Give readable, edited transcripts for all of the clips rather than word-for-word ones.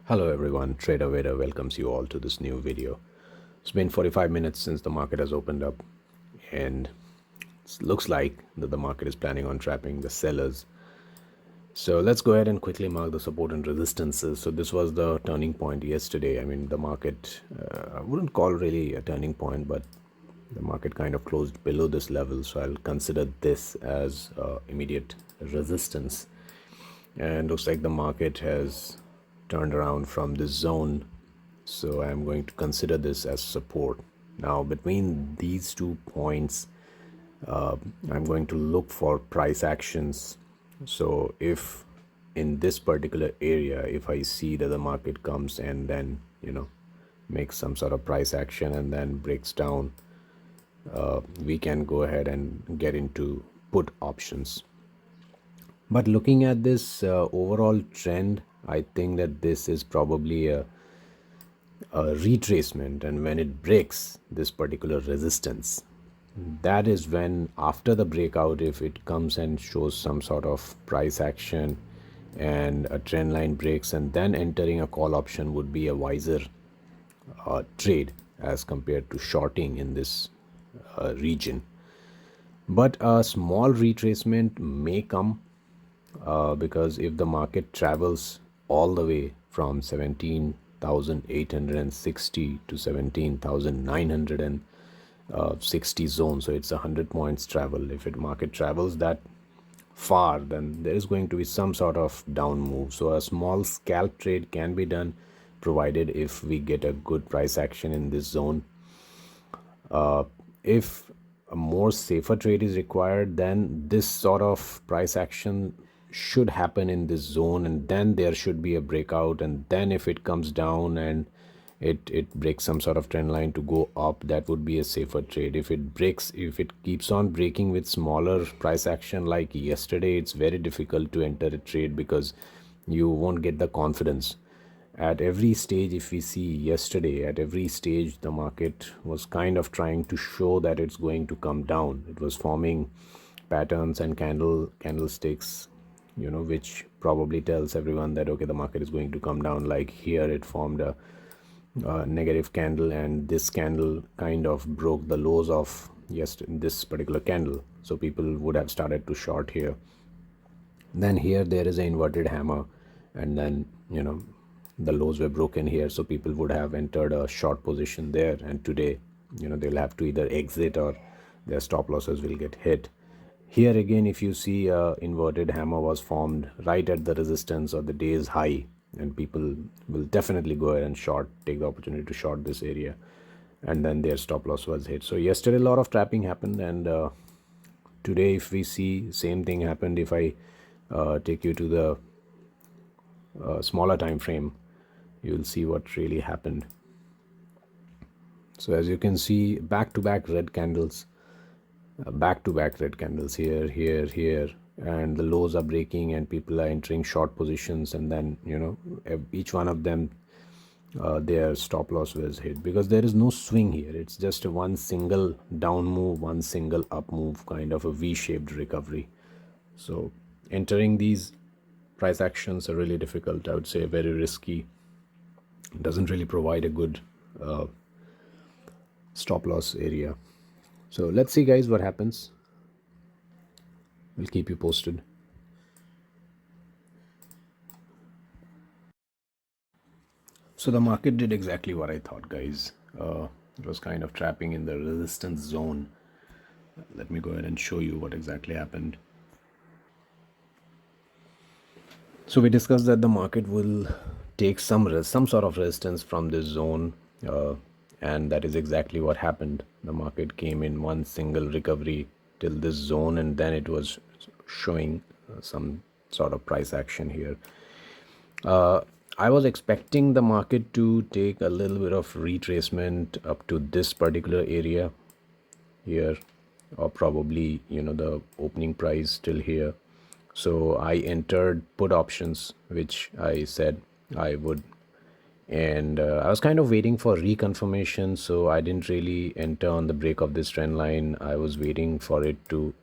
Hello everyone, Trader Vader welcomes you all to this new video. It's been 45 minutes since the market has opened up, and it looks like that the market is planning on trapping the sellers. So let's go ahead and quickly mark the support and resistances. So this was the turning point yesterday. I mean, the market, I wouldn't call really a turning point, but the market kind of closed below this level. So I'll consider this as immediate resistance. And looks like the market has turned around from this zone, so I'm going to consider this as support. Now between these 2 points, I'm going to look for price actions. So if in this particular area, if I see that the market comes and then makes some sort of price action and then breaks down, we can go ahead and get into put options. But looking at this overall trend, I think that this is probably a retracement, and when it breaks this particular resistance, that is when, after the breakout, if it comes and shows some sort of price action and a trend line breaks, and then entering a call option would be a wiser trade as compared to shorting in this region. But a small retracement may come because if the market travels all the way from 17,860 to 17,960 zone, so it's 100 points travel. If it market travels that far, then there is going to be some sort of down move. So a small scalp trade can be done, provided if we get a good price action in this zone. If a more safer trade is required, then this sort of price action should happen in this zone, and then there should be a breakout, and then if it comes down and it breaks some sort of trend line to go up, that would be a safer trade. If it keeps on breaking with smaller price action like yesterday, it's very difficult to enter a trade because you won't get the confidence. At every stage, if we see yesterday, at every stage the market was kind of trying to show that it's going to come down. It was forming patterns and candlesticks, which probably tells everyone that okay, the market is going to come down. Like here, it formed a negative candle, and this candle kind of broke the lows of this particular candle, so people would have started to short here. Then here there is an inverted hammer, and then the lows were broken here, so people would have entered a short position there, and today they'll have to either exit or their stop losses will get hit. Here again, if you see a inverted hammer was formed right at the resistance or the day's high, and people will definitely go ahead and short, take the opportunity to short this area, and then their stop loss was hit. So yesterday a lot of trapping happened, and today if we see same thing happened. If I take you to the smaller time frame, you will see what really happened. So as you can see, back-to-back red candles, back-to-back red candles here, here, and the lows are breaking and people are entering short positions, and then each one of them, their stop loss was hit because there is no swing here. It's just a one single down move, one single up move, kind of a V-shaped recovery. So entering these price actions are really difficult. I would say very risky. It doesn't really provide a good stop loss area. So let's see guys what happens. We'll keep you posted. So the market did exactly what I thought, guys. It was kind of trapping in the resistance zone. Let me go ahead and show you what exactly happened. So we discussed that the market will take some sort of resistance from this zone, and that is exactly what happened. The market came in one single recovery till this zone, and then it was showing some sort of price action here. I was expecting the market to take a little bit of retracement up to this particular area here, or probably the opening price still here. So I entered put options, which I said I would, and I was kind of waiting for reconfirmation, so I didn't really enter on the break of this trend line. I was waiting for it to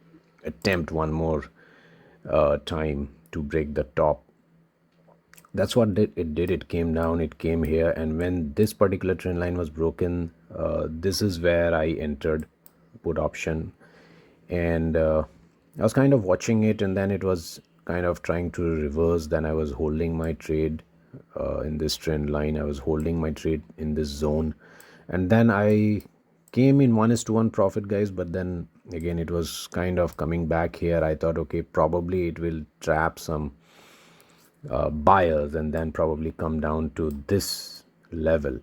attempt one more time to break the top that's what it did. It came down, it came here, and when this particular trend line was broken, this is where I entered put option. And I was kind of watching it, and then it was kind of trying to reverse. Then I was holding my trade in this trend line. I was holding my trade in this zone, and then I came in 1:1 profit, guys. But then again, it was kind of coming back here. I thought, okay, probably it will trap some buyers and then probably come down to this level,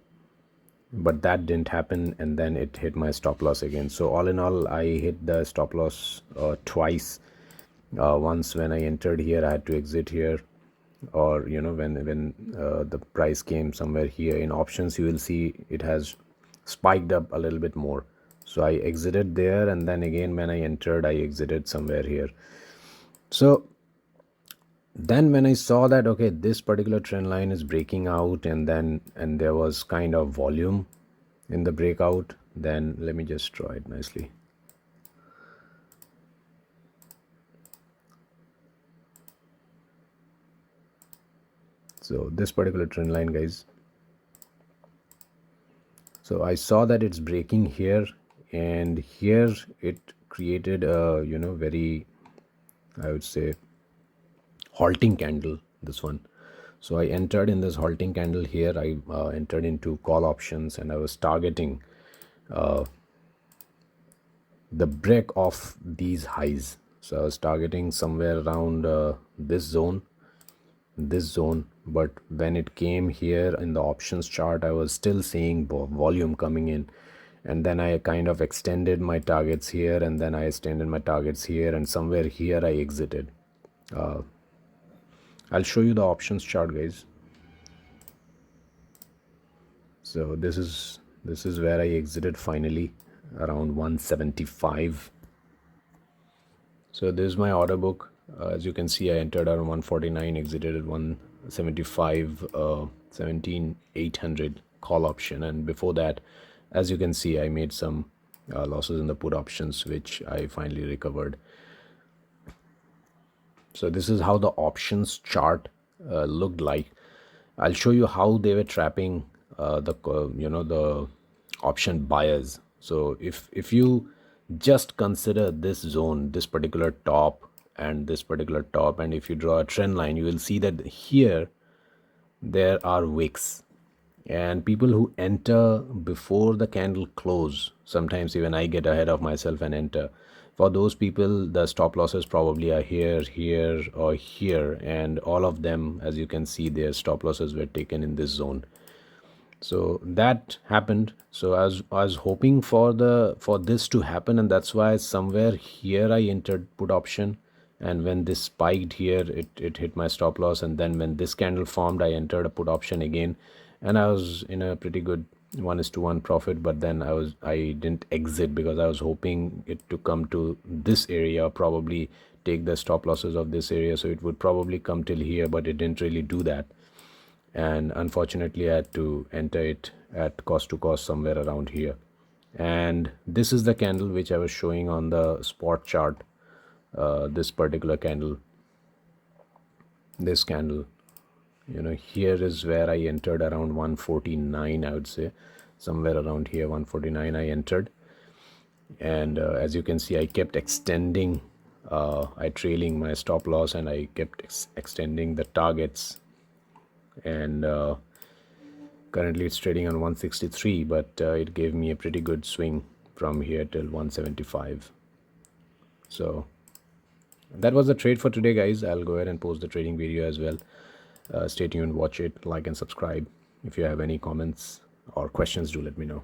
but that didn't happen, and then it hit my stop loss again. So all in all, I hit the stop loss twice. Once when I entered here, I had to exit here, or when the price came somewhere here. In options, you will see it has spiked up a little bit more, so I exited there, and then again when I entered, I exited somewhere here. So then when I saw that, okay, this particular trend line is breaking out, and there was kind of volume in the breakout, then let me just draw it nicely. So this particular trend line, guys, so I saw that it's breaking here, and here it created a very, I would say, halting candle, this one. So I entered in this halting candle here. I entered into call options, and I was targeting the break of these highs. So I was targeting somewhere around this zone, but when it came here in the options chart, I was still seeing volume coming in, and then I kind of extended my targets here, and then I extended my targets here, and somewhere here I exited. I'll show you the options chart, guys. So this is where I exited finally, around 175. So this is my order book. As you can see, I entered around 149, exited at 175, 17,800 call option, and before that, as you can see, I made some losses in the put options, which I finally recovered. So this is how the options chart looked like. I'll show you how they were trapping the option buyers. So if you just consider this zone, this particular top and this particular top, and if you draw a trend line, you will see that here there are wicks, and people who enter before the candle close, sometimes even I get ahead of myself and enter. For those people, the stop losses probably are here, here, or here, and all of them, as you can see, their stop losses were taken in this zone. So that happened. So I was hoping for this to happen, and that's why somewhere here I entered put option, and when this spiked here, it hit my stop loss, and then when this candle formed, I entered a put option again, and I was in a pretty good 1:1 profit. But then I didn't exit because I was hoping it to come to this area, probably take the stop losses of this area, so it would probably come till here, but it didn't really do that, and unfortunately I had to enter it at cost to cost somewhere around here. And this is the candle which I was showing on the spot chart. This particular candle, this candle, here is where I entered around 149, I would say, somewhere around here, 149 I entered. And as you can see, I kept extending, I trailing my stop loss, and I kept extending the targets, and currently it's trading on 163, but it gave me a pretty good swing from here till 175. So that was the trade for today, guys. I'll go ahead and post the trading video as well. Stay tuned, watch it, like and subscribe. If you have any comments or questions, do let me know.